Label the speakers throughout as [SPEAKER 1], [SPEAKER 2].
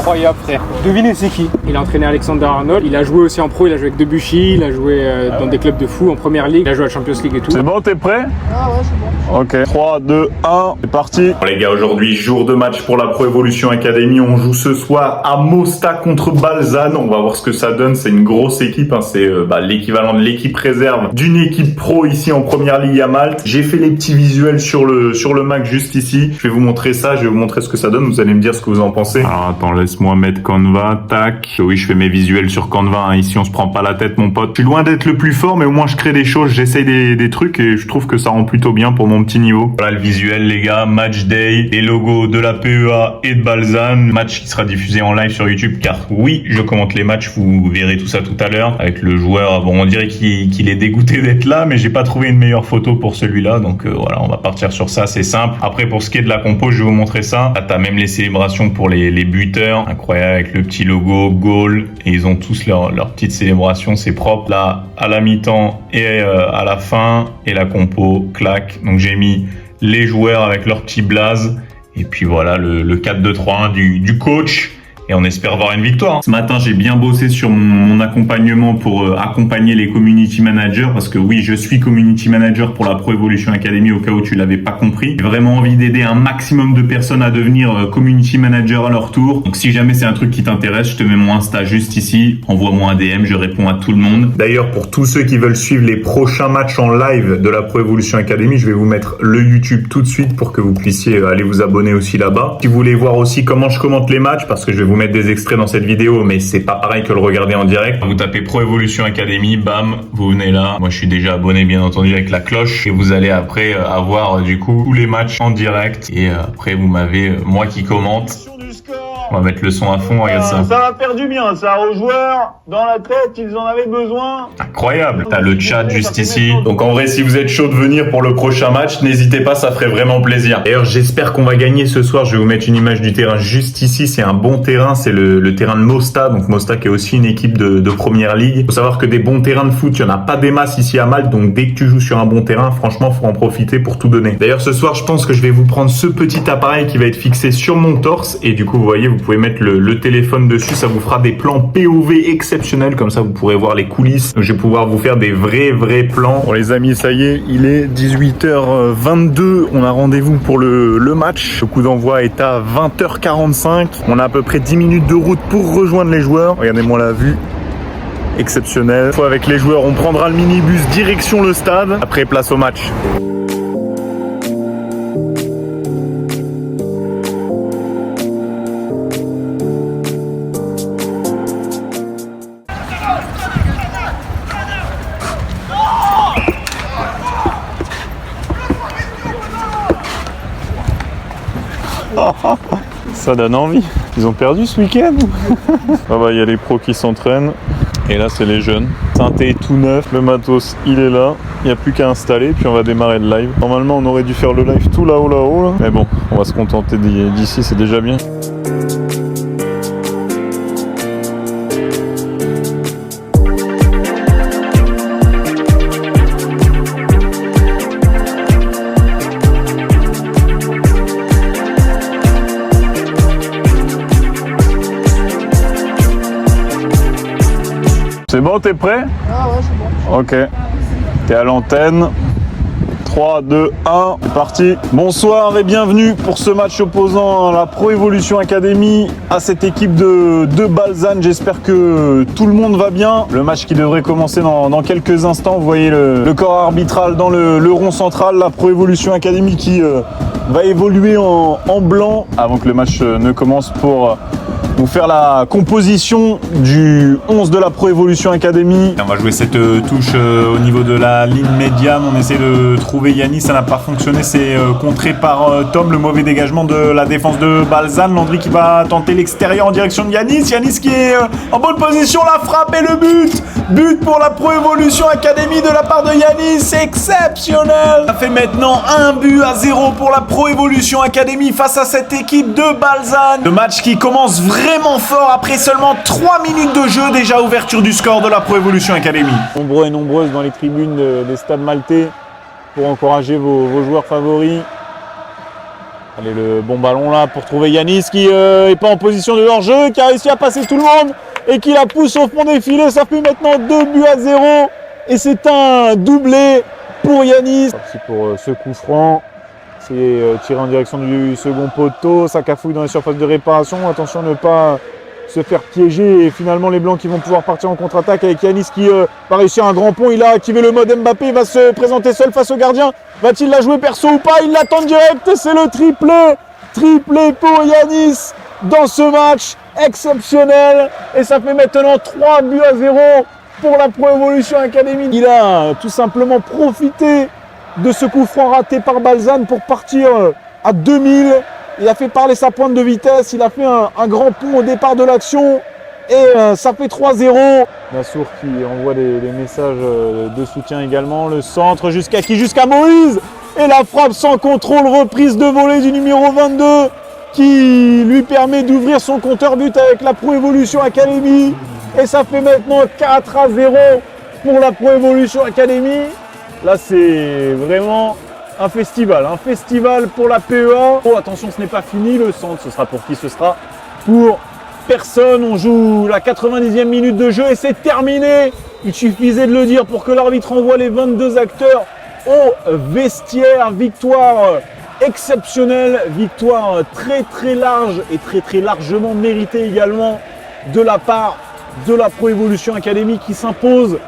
[SPEAKER 1] incroyable, frère. Devinez c'est qui? Il a entraîné Alexander Arnold, il a joué aussi en pro, il a joué avec Debuchy, il a joué dans des clubs de fou en première ligue, il a joué à la Champions League et tout.
[SPEAKER 2] C'est bon, t'es prêt?
[SPEAKER 3] Ah ouais, c'est bon.
[SPEAKER 2] Ok, 3, 2, 1, c'est parti. Bon, les gars, aujourd'hui, jour de match pour la Pro Evolution Academy. On joue ce soir à Mostar contre Balzan. On va voir ce que ça donne. C'est une grosse équipe, hein. C'est l'équivalent de l'équipe réserve d'une équipe pro ici en première ligue à Malte. J'ai fait les petits visuels sur le Mac juste ici. Je vais vous montrer ça, je vais vous montrer ce que ça donne. Vous allez me dire ce que vous en pensez. Alors attends, laisse-moi mettre Canva, tac. Oui, je fais mes visuels sur Canva, hein. Ici, on se prend pas la tête, mon pote. Je suis loin d'être le plus fort, mais au moins je crée des choses, j'essaye des trucs et je trouve que ça rend plutôt bien pour mon petit niveau. Voilà le visuel, les gars. Match day, les logos de la PEA et de Balzan. Match qui sera diffusé en live sur YouTube, car oui, je commente les matchs. Vous verrez tout ça tout à l'heure avec le joueur. Bon, on dirait qu'il est dégoûté d'être là, mais j'ai pas trouvé une meilleure photo pour celui-là. Donc voilà, on va partir sur ça, c'est simple. Après, pour ce qui est de la compo, je vais vous montrer ça. Là, t'as même les célébrations pour les buteurs. Incroyable, avec le petit logo goal. Et ils ont tous leur petite célébration, c'est propre. Là, à la mi-temps et à la fin. Et la compo, clac. Donc j'ai mis les joueurs avec leur petit blaze. Et puis voilà, le 4-2-3-1 du coach. Et on espère voir une victoire. Ce matin, j'ai bien bossé sur mon accompagnement pour accompagner les community managers. Parce que oui, je suis community manager pour la Pro Evolution Academy au cas où tu l'avais pas compris. J'ai vraiment envie d'aider un maximum de personnes à devenir community manager à leur tour. Donc si jamais c'est un truc qui t'intéresse, je te mets mon Insta juste ici. Envoie-moi un DM, je réponds à tout le monde. D'ailleurs, pour tous ceux qui veulent suivre les prochains matchs en live de la Pro Evolution Academy, je vais vous mettre le YouTube tout de suite pour que vous puissiez aller vous abonner aussi là-bas. Si vous voulez voir aussi comment je commente les matchs, parce que je vais vous mettre des extraits dans cette vidéo, mais c'est pas pareil que le regarder en direct. Vous tapez Pro Evolution Academy, bam, vous venez là. Moi, je suis déjà abonné, bien entendu, avec la cloche. Et vous allez après avoir, du coup, tous les matchs en direct. Et après, vous m'avez, moi qui commente. On va mettre le son à fond, regarde ça.
[SPEAKER 3] Ça va faire du bien, ça, aux joueurs, dans la tête, ils en avaient besoin.
[SPEAKER 2] Incroyable. T'as le chat juste ici. Donc en vrai, si vous êtes chaud de venir pour le prochain match, n'hésitez pas, ça ferait vraiment plaisir. D'ailleurs, j'espère qu'on va gagner ce soir. Je vais vous mettre une image du terrain juste ici. C'est un bon terrain, c'est le terrain de Mostar. Donc Mostar qui est aussi une équipe de première ligue. Faut savoir que des bons terrains de foot, il n'y en a pas des masses ici à Malte. Donc dès que tu joues sur un bon terrain, franchement, faut en profiter pour tout donner. D'ailleurs, ce soir, je pense que je vais vous prendre ce petit appareil qui va être fixé sur mon torse. Et du coup, vous voyez, vous pouvez mettre le téléphone dessus, ça vous fera des plans POV exceptionnels, comme ça vous pourrez voir les coulisses. Donc, je vais pouvoir vous faire des vrais plans. Bon les amis, ça y est, il est 18h22, on a rendez-vous pour le match. Le coup d'envoi est à 20h45, on a à peu près 10 minutes de route pour rejoindre les joueurs. Regardez-moi la vue. Exceptionnel. Une fois avec les joueurs, on prendra le minibus direction le stade. Après, place au match. Ça donne envie. Ils ont perdu ce week-end. Il y a les pros qui s'entraînent. Et là, c'est les jeunes. Synthé tout neuf. Le matos, il est là. Il n'y a plus qu'à installer. Puis on va démarrer le live. Normalement, on aurait dû faire le live tout là-haut, là. Mais bon, on va se contenter d'ici. C'est déjà bien. C'est bon, t'es prêt?
[SPEAKER 3] Ah ouais, c'est bon.
[SPEAKER 2] Ok. T'es à l'antenne. 3, 2, 1, c'est parti. Bonsoir et bienvenue pour ce match opposant à la Pro Evolution Academy à cette équipe de Balzan. J'espère que tout le monde va bien. Le match qui devrait commencer dans quelques instants. Vous voyez le corps arbitral dans le rond central. La Pro Evolution Academy qui va évoluer en blanc avant que le match ne commence pour vous faire la composition du 11 de la Pro Evolution Academy. On va jouer cette touche au niveau de la ligne médiane. On essaie de trouver Yanis, ça n'a pas fonctionné. C'est contré par Tom, le mauvais dégagement de la défense de Balzan. Landry qui va tenter l'extérieur en direction de Yanis. Yanis qui est en bonne position, la frappe et le but. But pour la Pro Evolution Academy de la part de Yanis, exceptionnel. Ça fait maintenant 1-0 pour la Pro Evolution Academy face à cette équipe de Balzan. Le match qui commence vraiment fort après seulement 3 minutes de jeu, déjà ouverture du score de la Pro Evolution Academy.
[SPEAKER 1] Nombreux et nombreuses dans les tribunes des stades maltais pour encourager vos joueurs favoris.
[SPEAKER 4] Allez, le bon ballon là pour trouver Yanis qui est pas en position de hors-jeu, qui a réussi à passer tout le monde et qui la pousse au fond des filets. Ça fait maintenant 2-0 et c'est un doublé pour Yanis. Parti pour ce coup franc. C'est tiré en direction du second poteau. Ça cafouille dans les surfaces de réparation. Attention à ne pas se faire piéger. Et finalement, les Blancs qui vont pouvoir partir en contre-attaque avec Yanis qui va réussir un grand pont. Il a activé le mode Mbappé. Il va se présenter seul face au gardien. Va-t-il la jouer perso ou pas? Il l'attend direct et c'est le triplé. Triplé pour Yanis dans ce match exceptionnel. Et ça fait maintenant 3-0 pour la Pro Evolution Academy. Il a tout simplement profité de ce coup franc raté par Balzan pour partir à 2000. Il a fait parler sa pointe de vitesse. Il a fait un grand pont au départ de l'action. Et ça fait 3-0. Nassour qui envoie des messages de soutien également. Le centre jusqu'à qui? Jusqu'à Moïse. Et la frappe sans contrôle, reprise de volée du numéro 22 qui lui permet d'ouvrir son compteur but avec la Pro Evolution Academy. Et ça fait maintenant 4-0 pour la Pro Evolution Academy. Là, c'est vraiment un festival pour la PEA. Oh, attention, ce n'est pas fini. Le centre, ce sera pour qui? Ce sera pour personne. On joue la 90e minute de jeu et c'est terminé. Il suffisait de le dire pour que l'arbitre envoie les 22 acteurs au vestiaire. Victoire exceptionnelle, victoire très large et très largement méritée également de la part de la Pro Evolution Academy qui s'impose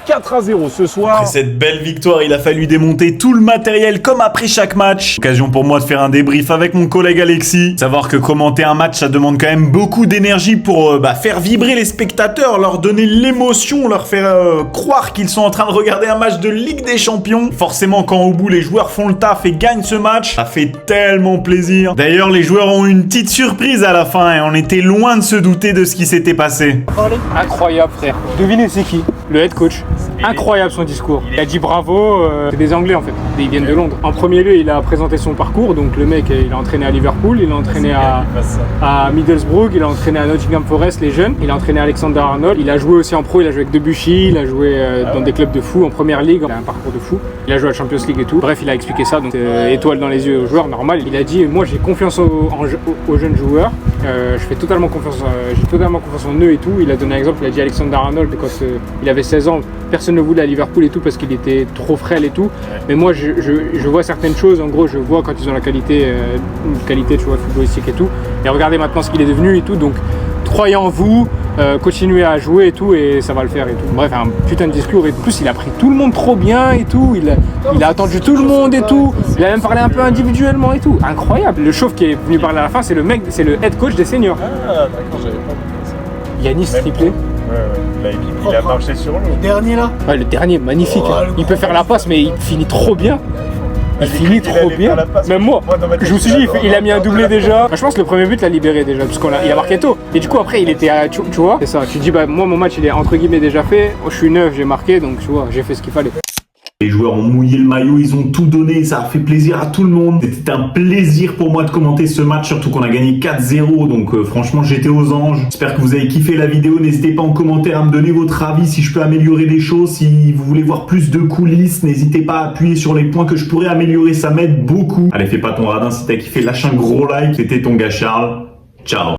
[SPEAKER 4] 4-0 ce soir.
[SPEAKER 2] Après cette belle victoire, il a fallu démonter tout le matériel comme après chaque match. Occasion pour moi de faire un débrief avec mon collègue Alexis. Savoir que commenter un match, ça demande quand même beaucoup d'énergie pour faire vibrer les spectateurs, leur donner l'émotion, leur faire croire qu'ils sont en train de regarder un match de Ligue des Champions. Forcément, quand au bout les joueurs font le taf et gagnent ce match, ça fait tellement plaisir. D'ailleurs, les joueurs ont eu une petite surprise à la fin et on était loin de se douter de ce qui s'était passé.
[SPEAKER 1] Incroyable, frère. Devinez c'est qui? Le head coach. Incroyable son discours. Il a dit bravo, c'est des Anglais en fait, ils viennent de Londres. En premier lieu, il a présenté son parcours, donc le mec, il a entraîné à Liverpool, il a entraîné à Middlesbrough, il a entraîné à Nottingham Forest, les jeunes, il a entraîné Alexander Arnold, il a joué aussi en pro, il a joué avec Debuchy, il a joué dans des clubs de fou, en première ligue, il a un parcours de fou, il a joué à la Champions League et tout. Bref, il a expliqué ça, donc étoile dans les yeux aux joueurs, normal. Il a dit, moi j'ai confiance aux jeunes joueurs, je fais totalement confiance, j'ai totalement confiance en eux et tout. Il a donné un exemple, il a dit Alexander Arnold, quand il avait 16 ans, personne ne voulait à Liverpool et tout parce qu'il était trop frêle et tout. Mais moi je vois certaines choses, en gros je vois quand ils ont la qualité, tu vois, footballistique et tout. Et regardez maintenant ce qu'il est devenu et tout. Donc croyez en vous, continuez à jouer et tout et ça va le faire et tout. Bref, un putain de discours et en plus il a pris tout le monde trop bien et tout. Il a attendu tout le monde et tout. Il a même parlé un peu individuellement et tout. Incroyable. Le chauve qui est venu parler à la fin, c'est le mec, c'est le head coach des seniors.
[SPEAKER 4] Ah d'accord, j'avais pas compris ça.
[SPEAKER 1] Yanis triplé.
[SPEAKER 4] Ouais. Il a marché sur l'eau.
[SPEAKER 3] Le dernier là?
[SPEAKER 1] Ouais, le dernier, magnifique.
[SPEAKER 3] Oh,
[SPEAKER 1] il peut faire la passe, mais il finit trop bien. Il finit trop bien. Même moi, je me suis dit, il a mis un doublé déjà. Je pense que le premier but l'a libéré déjà, parce qu'il a marqué tôt. Et du coup, après, il était à. Tu vois, c'est ça. Tu te dis, bah, moi, mon match, il est entre guillemets déjà fait. Je suis neuf, j'ai marqué, donc tu vois, j'ai fait ce qu'il fallait.
[SPEAKER 2] Les joueurs ont mouillé le maillot, ils ont tout donné, ça a fait plaisir à tout le monde. C'était un plaisir pour moi de commenter ce match, surtout qu'on a gagné 4-0, donc franchement j'étais aux anges. J'espère que vous avez kiffé la vidéo, n'hésitez pas en commentaire à me donner votre avis, si je peux améliorer des choses, si vous voulez voir plus de coulisses, n'hésitez pas à appuyer sur les points que je pourrais améliorer, ça m'aide beaucoup. Allez, fais pas ton radin, si t'as kiffé, lâche un gros like, c'était ton gars Charles, ciao.